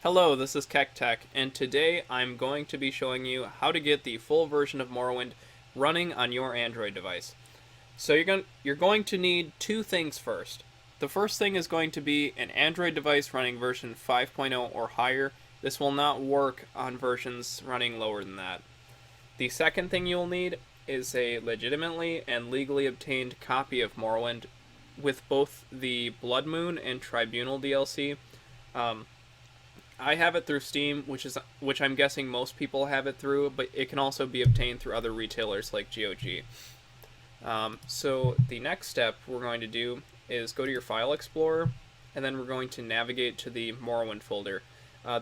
Hello, this is KekTech, and today I'm going to be showing you how to get the full version of Morrowind running on your Android device. So you're going to need two things first. The first thing is going to be an Android device running version 5.0 or higher. This will not work on versions running lower than that. The second thing you'll need is a legitimately and legally obtained copy of Morrowind with both the Blood Moon and Tribunal DLC. Um, I have it through Steam, which I'm guessing most people have it through, but it can also be obtained through other retailers like GOG. So the next step we're going to do is go to your File Explorer, and then we're going to navigate to the Morrowind folder.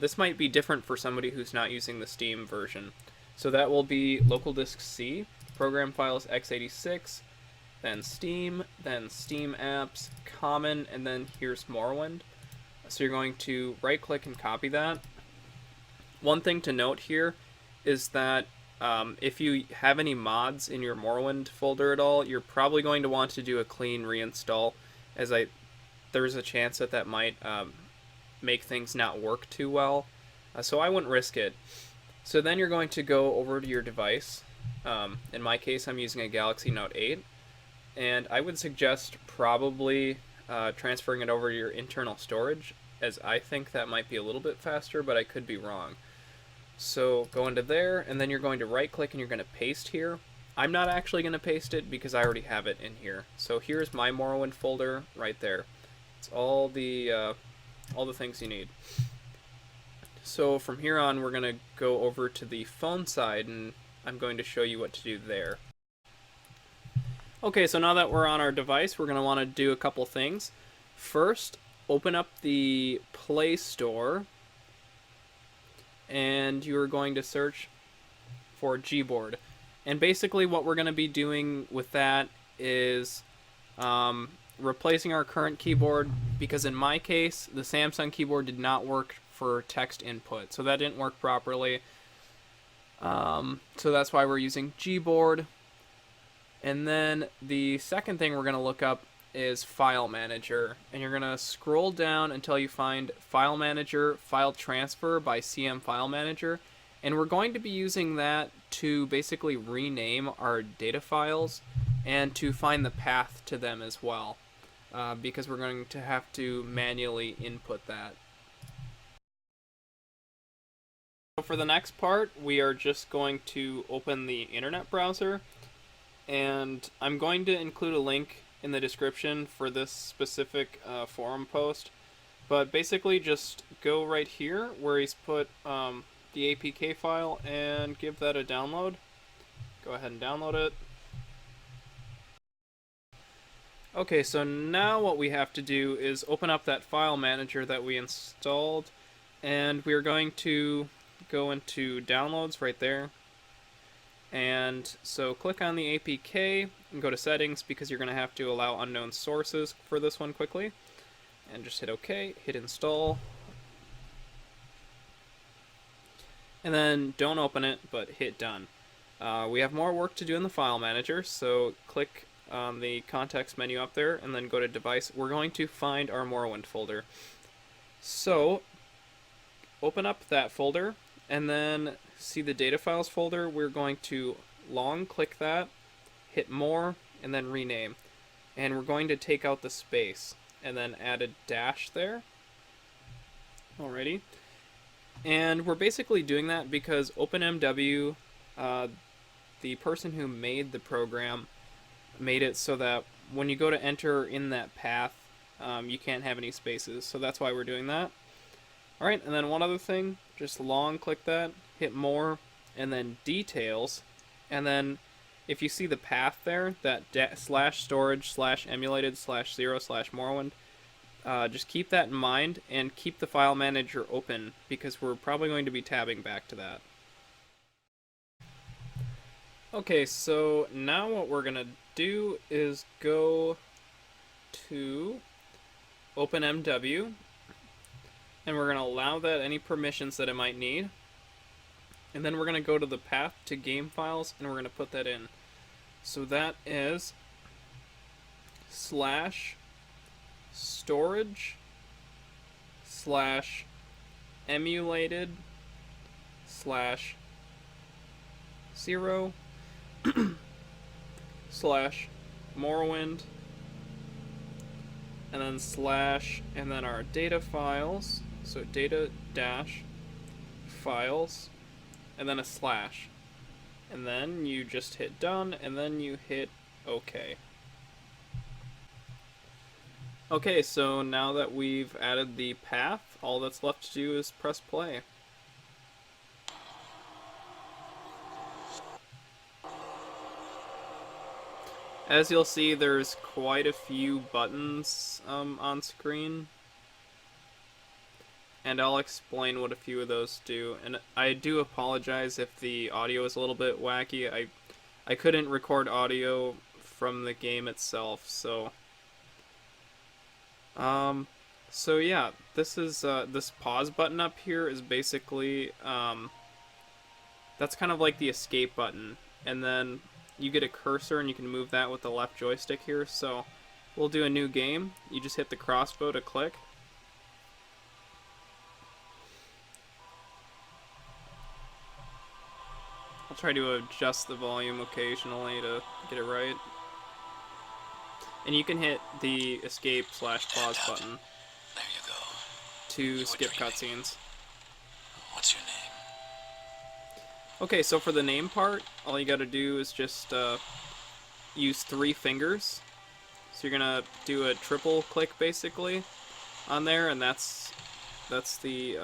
This might be different for somebody who's not using the Steam version. So that will be local disk C, program files x86, then Steam Apps, Common, and then here's Morrowind. So you're going to right click and copy that. One thing to note here is that if you have any mods in your Morrowind folder at all, you're probably going to want to do a clean reinstall, as there's a chance that might make things not work too well. So I wouldn't risk it. So then you're going to go over to your device. In my case, I'm using a Galaxy Note 8, and I would suggest probably transferring it over to your internal storage, as I think that might be a little bit faster, but I could be wrong. So go into there, and then you're going to right click and you're going to paste here. I'm not actually going to paste it because I already have it in here. So here's my Morrowind folder right there. It's all the things you need. So from here on, we're going to go over to the phone side, and I'm going to show you what to do there. Okay, so now that we're on our device, we're going to want to do a couple things. First, open up the Play Store, and you're going to search for Gboard. And basically what we're going to be doing with that is replacing our current keyboard, because in my case, the Samsung keyboard did not work for text input, so that didn't work properly. So that's why we're using Gboard. And then the second thing we're going to look up is File Manager, and you're going to scroll down until you find File Manager File Transfer by CM File Manager, and we're going to be using that to basically rename our data files and to find the path to them as well, because we're going to have to manually input that. So for the next part, we are just going to open the internet browser, and I'm going to include a link in the description for this specific forum post. But basically just go right here where he's put the APK file and give that a download. Go ahead and download it. Okay, so now what we have to do is open up that file manager that we installed, and we're going to go into downloads right there. And so click on the APK and go to settings, because you're going to have to allow unknown sources for this one quickly. And just hit OK, hit install. And then don't open it, but hit done. We have more work to do in the file manager, so click on the context menu up there and then go to device. We're going to find our Morrowind folder. So open up that folder, and then see the data files folder. We're going to long click that, hit more, and then rename. And we're going to take out the space and then add a dash there. Alrighty. And we're basically doing that because OpenMW, the person who made the program, made it so that when you go to enter in that path, you can't have any spaces. So that's why we're doing that. Alright, and then one other thing, just long click that, hit more, and then details, and then if you see the path there, that /storage/emulated/0/Morrowind, just keep that in mind and keep the file manager open, because we're probably going to be tabbing back to that. Okay, so now what we're going to do is go to OpenMW, and we're going to allow that any permissions that it might need. And then we're going to go to the path to game files, and we're going to put that in. So that is /storage/ emulated slash 0 slash Morrowind, and then slash, and then our data files, so data dash files, and then a slash, and then you just hit done, and then you hit OK. Okay, so now that we've added the path, all that's left to do is press play. As you'll see, there's quite a few buttons on screen, and I'll explain what a few of those do. And I do apologize if the audio is a little bit wacky. I couldn't record audio from the game itself, so yeah, this is this pause button up here is basically that's kind of like the escape button, and then you get a cursor and you can move that with the left joystick here. So we'll do a new game. You just hit the crossbow to click. I'll try to adjust the volume occasionally to get it right. And you can hit the escape slash pause button There you go. to skip cutscenes. What's your name? Okay, so for the name part, all you gotta do is just use 3 fingers. So you're gonna do a triple click basically on there, and that's basically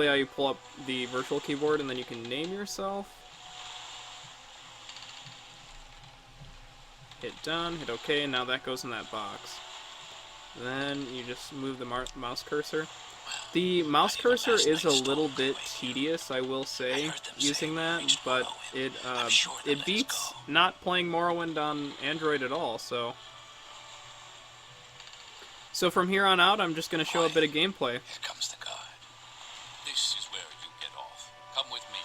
how you pull up the virtual keyboard, and then you can name yourself. Hit done, hit OK, and now that goes in that box. Then you just move the mouse cursor. The mouse cursor is a little bit tedious, I will say, using that, but it beats not playing Morrowind on Android at all, so from here on out, I'm just going to show a bit of gameplay. Here comes the guard. This is where you get off. Come with me.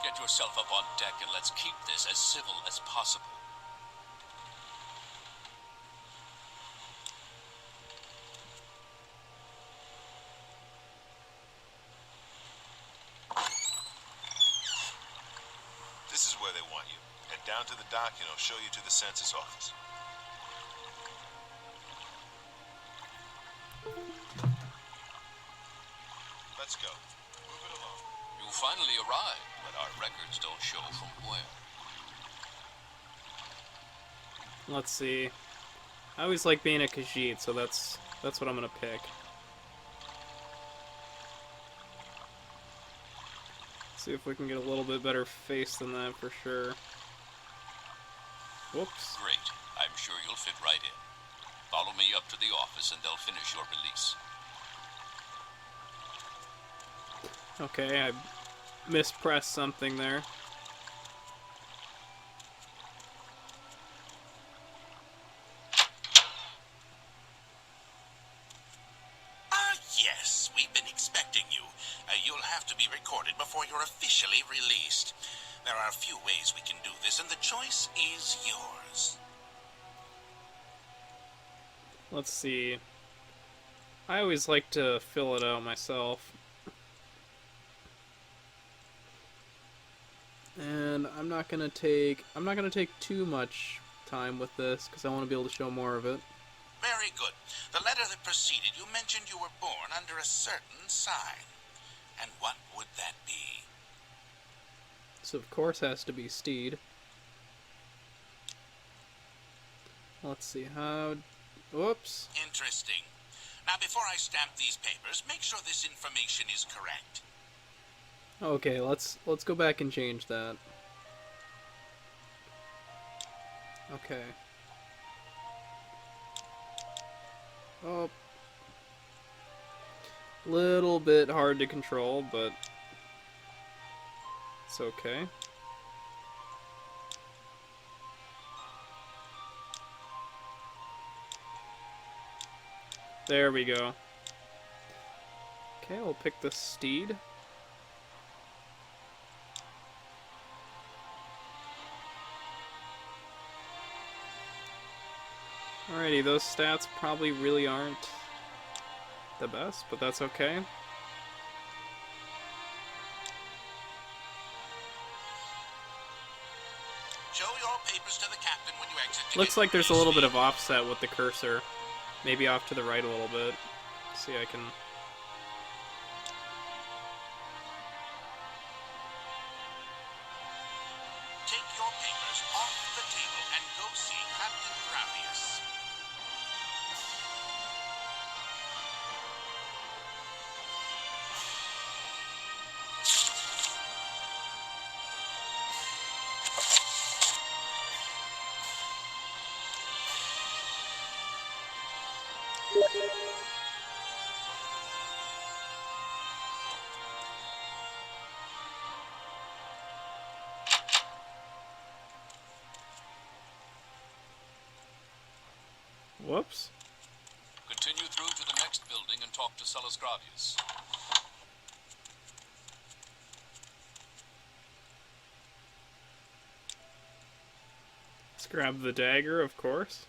Get yourself up on deck and let's keep this as civil as possible. This is where they want you. Head down to the dock and I'll show you to the census office. Let's go. Move it along. You finally arrived, but our records don't show from where. Let's see. I always like being a Khajiit, so that's what I'm gonna pick. See if we can get a little bit better face than that for sure. Whoops. Great. I'm sure you'll fit right in. Follow me up to the office and they'll finish your release. Okay, I mispressed something there. Yes, we've been expecting you. You'll have to be recorded before you're officially released. There are a few ways we can do this, and the choice is yours. Let's see. I always like to fill it out myself. And I'm not gonna take too much time with this because I want to be able to show more of it. Very good. The letter that preceded you mentioned you were born under a certain sign. And what would that be? So of course has to be Steed. Let's see how. Whoops. Interesting. Now, before I stamp these papers, make sure this information is correct. Okay, let's go back and change that. Okay. Oh. Little bit hard to control, but It's okay. There we go. Okay, we'll pick the steed. Alrighty, those stats probably really aren't the best, but that's okay. Show your papers to the captain when you exit. Looks like there's a little bit of offset with the cursor. Maybe off to the right a little bit. See, I can... Take your papers off the table and go see Captain Gravius. Whoops. Continue through to the next building and talk to Sellus Gravius. Let's grab the dagger, of course.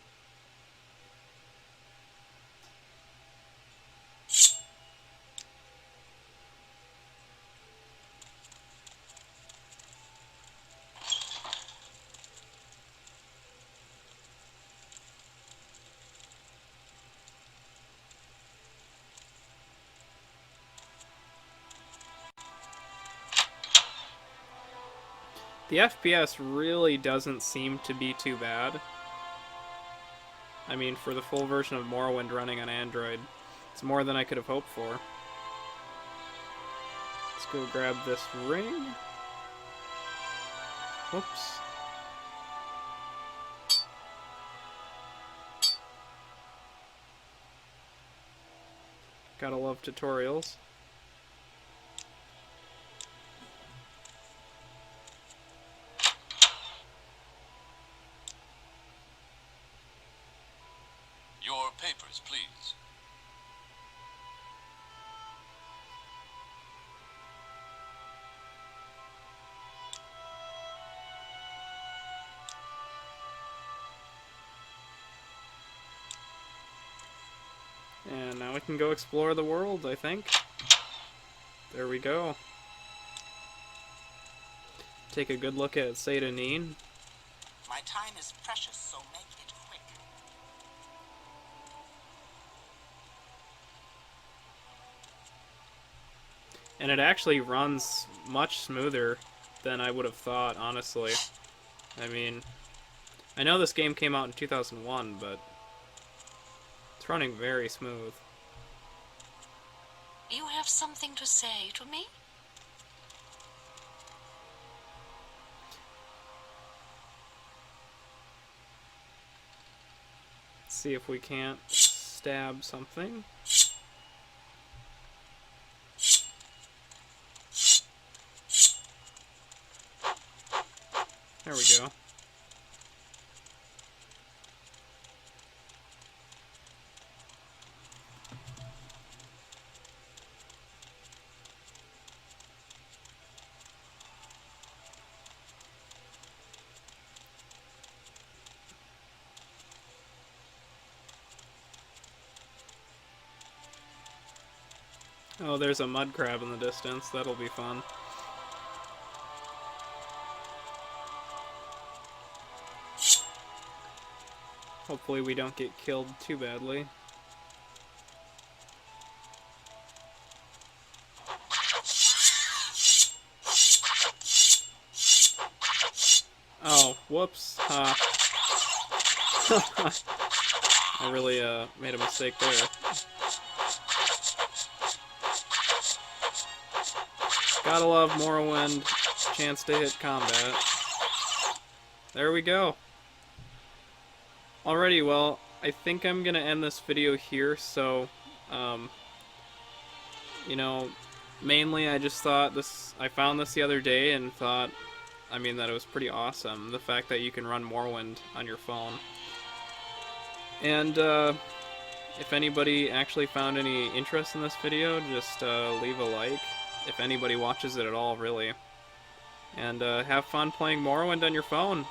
The FPS really doesn't seem to be too bad. I mean, for the full version of Morrowind running on Android, it's more than I could have hoped for. Let's go grab this ring. Whoops. Gotta love tutorials. Your papers, please. And now we can go explore the world, I think. There we go. Take a good look at Seyda-Neen. My time is precious, so make it quick. And it actually runs much smoother than I would have thought, honestly. I mean, I know this game came out in 2001, but it's running very smooth. You have something to say to me? Let's see if we can't stab something. There we go. Oh, there's a mud crab in the distance. That'll be fun. Hopefully we don't get killed too badly. Oh, whoops. I really made a mistake there. Gotta love Morrowind. Chance to hit combat. There we go. Alrighty, well, I think I'm gonna end this video here, so, you know, mainly I just thought I found this the other day and thought, I mean, that it was pretty awesome. The fact that you can run Morrowind on your phone. And if anybody actually found any interest in this video, just leave a like. If anybody watches it at all, really. And have fun playing Morrowind on your phone.